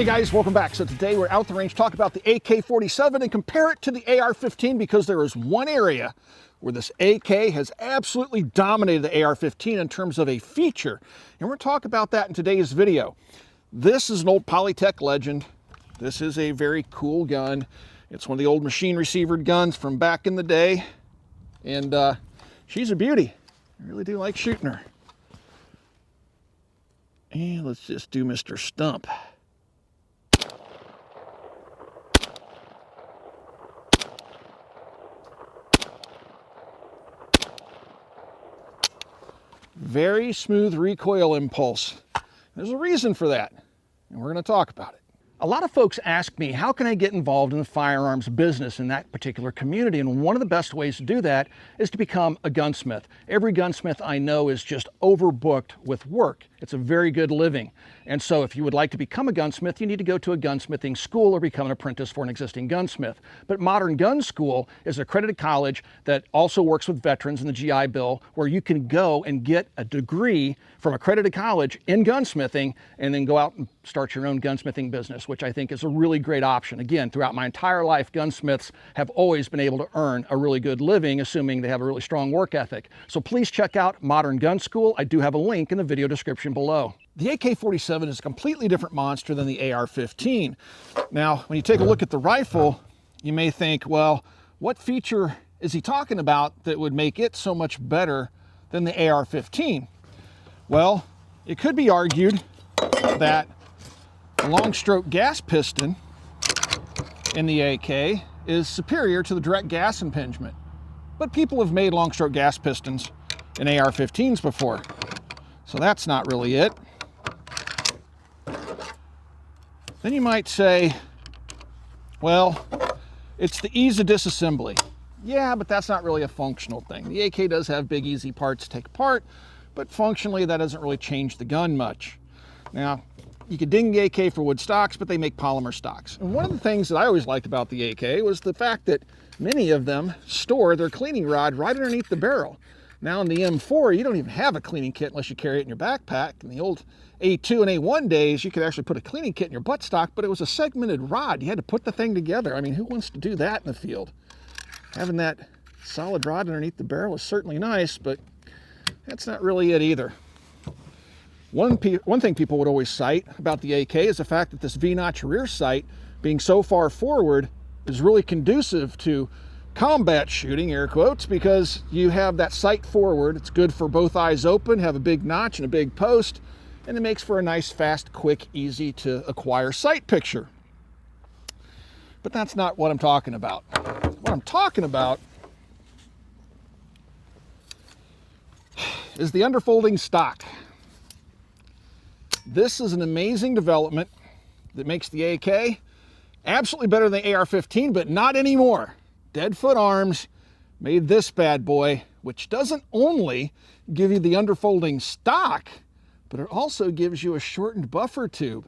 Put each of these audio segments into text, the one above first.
Hey guys, welcome back. So today we're out the range, talk about the AK-47 and compare it to the AR-15 because there is one area where this AK has absolutely dominated the AR-15 in terms of a feature. And we're going to talk about that in today's video. This is an old Polytech legend. This is a very cool gun. It's one of the old machine receivered guns from back in the day. And she's a beauty. I really do like shooting her. And let's just do Mr. Stump. Very smooth recoil impulse. There's a reason for that, and we're going to talk about it. A lot of folks ask me, how can I get involved in the firearms business in that particular community? And one of the best ways to do that is to become a gunsmith. Every gunsmith I know is just overbooked with work. It's a very good living. And so if you would like to become a gunsmith, you need to go to a gunsmithing school or become an apprentice for an existing gunsmith. But Modern Gun School is an accredited college that also works with veterans in the GI Bill, where you can go and get a degree from accredited college in gunsmithing and then go out and start your own gunsmithing business, which I think is a really great option. Again, throughout my entire life, gunsmiths have always been able to earn a really good living, assuming they have a really strong work ethic. So please check out Modern Gun School. I do have a link in the video description below. The AK-47 is a completely different monster than the AR-15. Now, when you take a look at the rifle, you may think, well, what feature is he talking about that would make it so much better than the AR-15? Well, it could be argued that the long stroke gas piston in the AK is superior to the direct gas impingement. But people have made long stroke gas pistons in AR-15s before, so that's not really it. Then you might say, well, it's the ease of disassembly. Yeah, but that's not really a functional thing. The AK does have big, easy parts to take apart, but functionally that doesn't really change the gun much. Now, you could ding the AK for wood stocks, but they make polymer stocks. And one of the things that I always liked about the AK was the fact that many of them store their cleaning rod right underneath the barrel. Now in the M4, you don't even have a cleaning kit unless you carry it in your backpack. In the old A2 and A1 days, you could actually put a cleaning kit in your buttstock, but it was a segmented rod. You had to put the thing together. I mean, who wants to do that in the field? Having that solid rod underneath the barrel is certainly nice, but that's not really it either. One thing people would always cite about the AK is the fact that this V-notch rear sight, being so far forward, is really conducive to combat shooting, air quotes, because you have that sight forward. It's good for both eyes open, have a big notch and a big post, and it makes for a nice, fast, quick, easy to acquire sight picture. But that's not what I'm talking about. What I'm talking about is the Underfolding Stock. This is an amazing development that makes the AK absolutely better than the AR-15, but not anymore. Deadfoot Arms made this bad boy, which doesn't only give you the underfolding stock, but it also gives you a shortened buffer tube.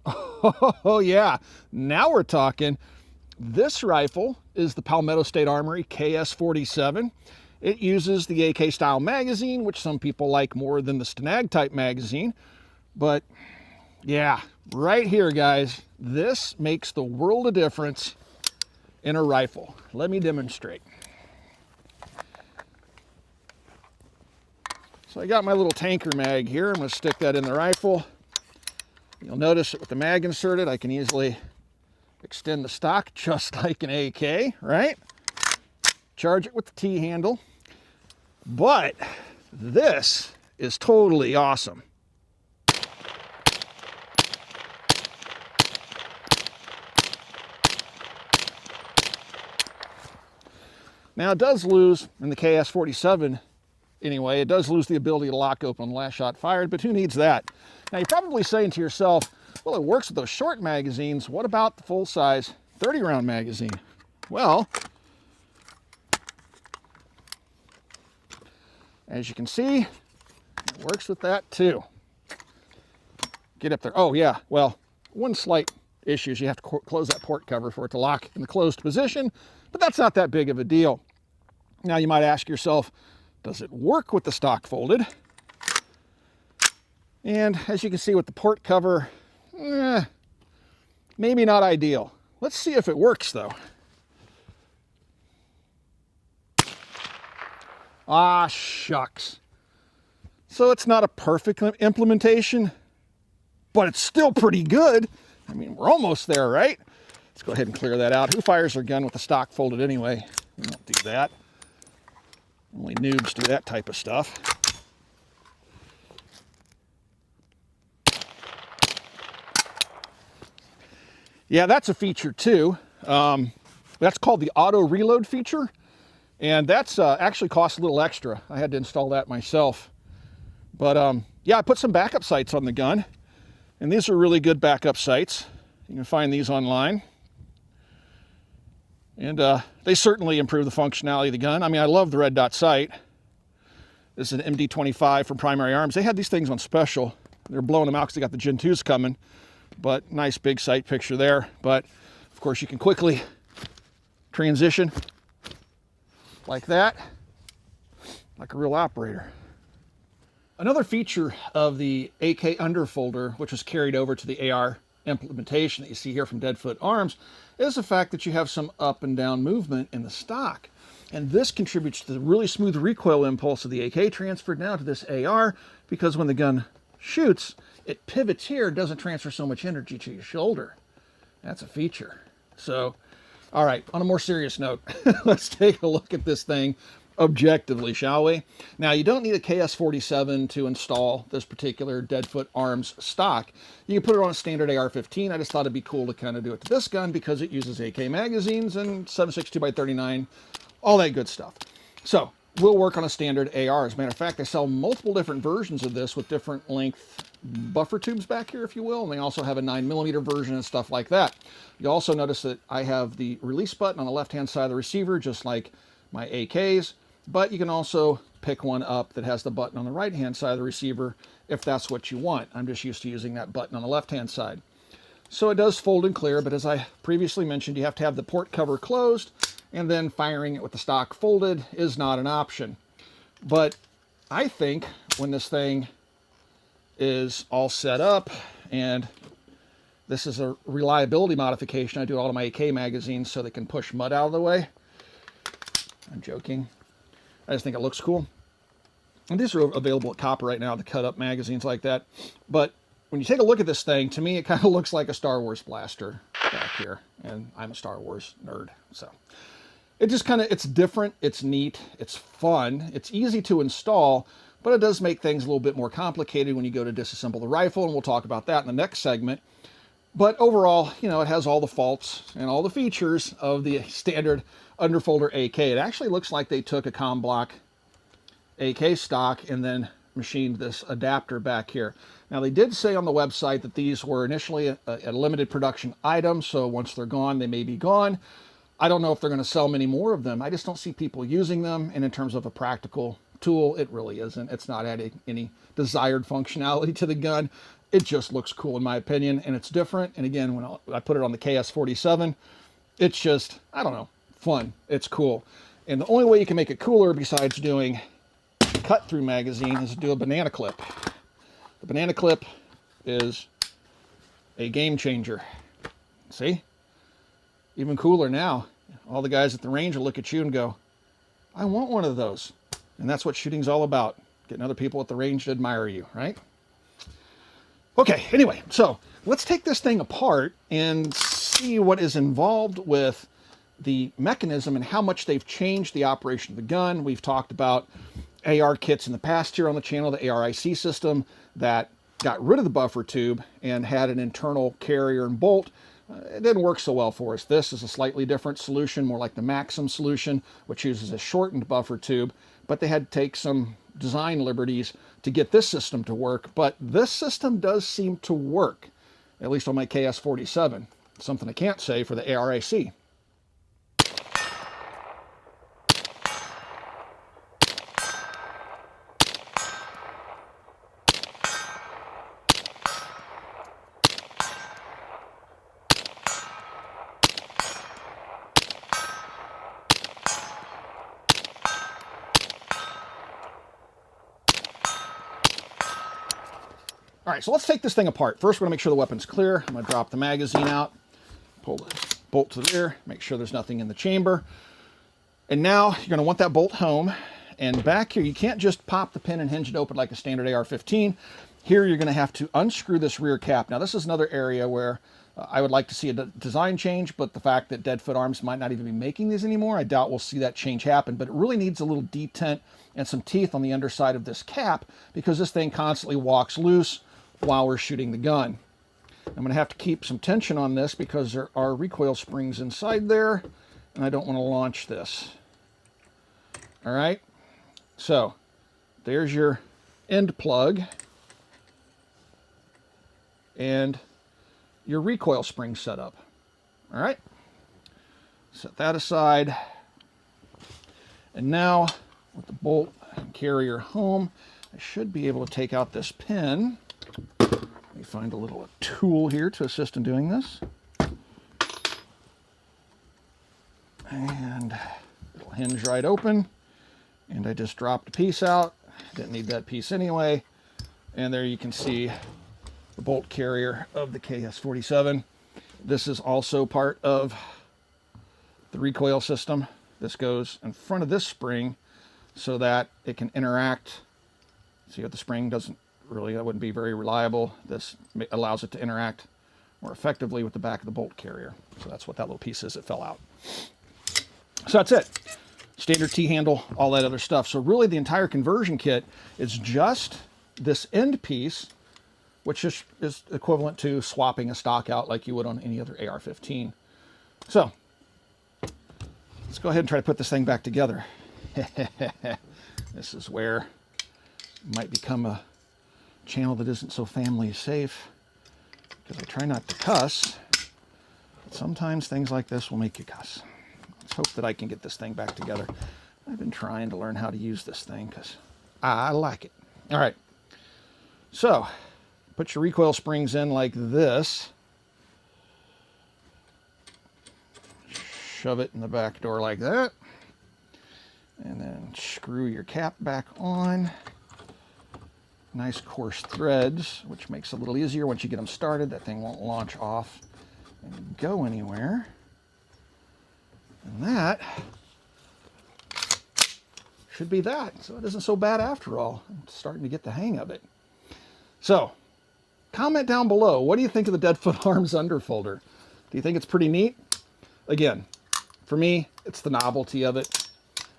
Oh yeah, now we're talking. This rifle is the Palmetto State Armory KS-47. It uses the AK style magazine, which some people like more than the Stenag type magazine. But yeah, right here, guys, this makes the world of difference in a rifle. Let me demonstrate. So I got my little tanker mag here. I'm going to stick that in the rifle. You'll notice that with the mag inserted, I can easily extend the stock just like an AK, right? Charge it with the T-handle. But this is totally awesome. Now it does lose, in the KS-47 anyway, it does lose the ability to lock open the last shot fired, but who needs that? Now you're probably saying to yourself, well, it works with those short magazines. What about the full-size 30-round magazine? Well, as you can see, it works with that too. Get up there. Oh yeah, well, one slight issue is you have to close that port cover for it to lock in the closed position, but that's not that big of a deal. Now you might ask yourself, does it work with the stock folded? And as you can see with the port cover, maybe not ideal. Let's see if it works though. Ah, shucks. So it's not a perfect implementation, but it's still pretty good. I mean, we're almost there, right? Let's go ahead and clear that out. Who fires their gun with the stock folded anyway? We don't do that. Only noobs do that type of stuff. Yeah, that's a feature too. That's called the auto reload feature. And that's actually costs a little extra. I had to install that myself. But yeah, I put some backup sights on the gun. And these are really good backup sights. You can find these online. And they certainly improve the functionality of the gun. I mean, I love the red dot sight. This is an MD25 from Primary Arms. They had these things on special. They're blowing them out because they got the Gen 2s coming. But nice big sight picture there. But of course you can quickly transition like that, like a real operator. Another feature of the AK underfolder, which was carried over to the AR implementation that you see here from Deadfoot Arms, is the fact that you have some up and down movement in the stock. And this contributes to the really smooth recoil impulse of the AK transferred now to this AR, because when the gun shoots, it pivots here, doesn't transfer so much energy to your shoulder. That's a feature. So, all right, on a more serious note, let's take a look at this thing objectively, shall we? Now, you don't need a KS47 to install this particular Deadfoot Arms stock. You can put it on a standard AR15. I just thought it'd be cool to kind of do it to this gun because it uses AK magazines and 7.62x39, all that good stuff. So, we'll work on a standard AR. As a matter of fact, they sell multiple different versions of this with different length buffer tubes back here, if you will, and they also have a 9mm version and stuff like that. You also notice that I have the release button on the left-hand side of the receiver, just like my AKs, but you can also pick one up that has the button on the right-hand side of the receiver if that's what you want. I'm just used to using that button on the left-hand side. So it does fold and clear, but as I previously mentioned, you have to have the port cover closed, and then firing it with the stock folded is not an option. But I think when this thing is all set up, and this is a reliability modification. I do all of my AK magazines so they can push mud out of the way. I'm joking. I just think it looks cool. And these are available at Copper right now, the cut up magazines like that. But when you take a look at this thing, to me, it kind of looks like a Star Wars blaster back here. And I'm a Star Wars nerd, so. It just kind of, it's different, it's neat, it's fun, it's easy to install, but it does make things a little bit more complicated when you go to disassemble the rifle, and we'll talk about that in the next segment. But overall, you know, it has all the faults and all the features of the standard underfolder AK. It actually looks like they took a comm block AK stock and then machined this adapter back here. Now, they did say on the website that these were initially a limited production item, so once they're gone, they may be gone. I don't know if they're going to sell many more of them. I just don't see people using them, and in terms of a practical tool, it really isn't. It's not adding any desired functionality to the gun. It just looks cool in my opinion, and it's different. And again, when I put it on the KS47, it's just, I don't know, fun. It's cool. And the only way you can make it cooler besides doing cut-through magazine is to do a banana clip. The banana clip is a game changer. See? Even cooler now. All the guys at the range will look at you and go, I want one of those. And that's what shooting's all about. Getting other people at the range to admire you, right? Okay, anyway, so let's take this thing apart and see what is involved with the mechanism and how much they've changed the operation of the gun. We've talked about AR kits in the past here on the channel, the ARIC system that got rid of the buffer tube and had an internal carrier and bolt. It didn't work so well for us. This is a slightly different solution, more like the Maxim solution, which uses a shortened buffer tube, but they had to take some design liberties to get this system to work. But this system does seem to work, at least on my KS47. Something I can't say for the ARIC. All right, so let's take this thing apart. First, we're gonna make sure the weapon's clear. I'm gonna drop the magazine out, pull the bolt to the rear, make sure there's nothing in the chamber. And now you're gonna want that bolt home. And back here, you can't just pop the pin and hinge it open like a standard AR-15. Here, you're gonna have to unscrew this rear cap. Now, this is another area where I would like to see a design change, but the fact that Deadfoot Arms might not even be making these anymore, I doubt we'll see that change happen. But it really needs a little detent and some teeth on the underside of this cap because this thing constantly walks loose while we're shooting the gun. I'm going to have to keep some tension on this because there are recoil springs inside there, and I don't want to launch this. All right, so there's your end plug and your recoil spring setup. All right, set that aside. And now with the bolt and carrier home, I should be able to take out this pin. Let me find a little tool here to assist in doing this. And it'll hinge right open. And I just dropped a piece out. Didn't need that piece anyway. And there you can see the bolt carrier of the KS-47. This is also part of the recoil system. This goes in front of this spring so that it can interact. See what the spring doesn't really, that wouldn't be very reliable. This allows it to interact more effectively with the back of the bolt carrier. So that's what that little piece is that fell out. So that's it. Standard T-handle, all that other stuff. So really the entire conversion kit is just this end piece, which is equivalent to swapping a stock out like you would on any other AR-15. So let's go ahead and try to put this thing back together. This is where it might become a channel that isn't so family safe because I try not to cuss, but sometimes things like this will make you cuss. Let's hope that I can get this thing back together. I've been trying to learn how to use this thing because I like it. All right, so put your recoil springs in like this. Shove it in the back door like that. And then screw your cap back on. Nice coarse threads, which makes it a little easier once you get them started. That thing won't launch off and go anywhere. And that should be that. So it isn't so bad after all. I'm starting to get the hang of it. So comment down below. What do you think of the Deadfoot Arms underfolder? Do you think it's pretty neat? Again, for me, it's the novelty of it.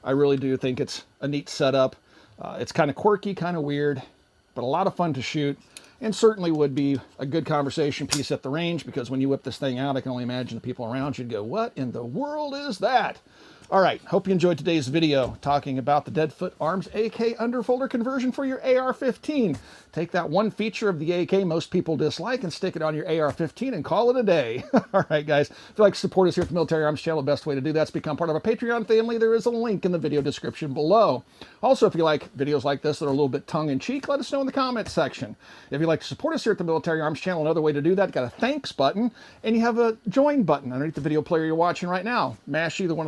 I really do think it's a neat setup. It's kind of quirky, kind of weird, but a lot of fun to shoot, and certainly would be a good conversation piece at the range because when you whip this thing out, I can only imagine the people around you'd go, what in the world is that? All right, hope you enjoyed today's video talking about the Deadfoot Arms AK underfolder conversion for your AR-15. Take that one feature of the AK most people dislike and stick it on your AR-15 and call it a day. All right, guys, if you'd like to support us here at the Military Arms Channel, the best way to do that is become part of our Patreon family. There is a link in the video description below. Also, if you like videos like this that are a little bit tongue-in-cheek, let us know in the comments section. If you'd like to support us here at the Military Arms Channel, another way to do that, you got a thanks button, and you have a join button underneath the video player you're watching right now. Mash either one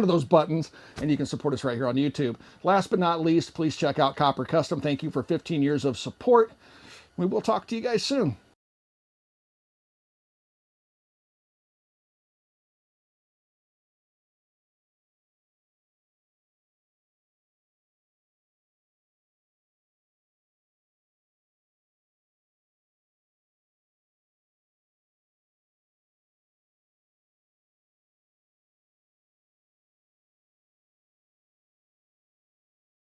of those buttons, and you can support us right here on YouTube. Last but not least, please check out Copper Custom. Thank you for 15 years of support. We will talk to you guys soon.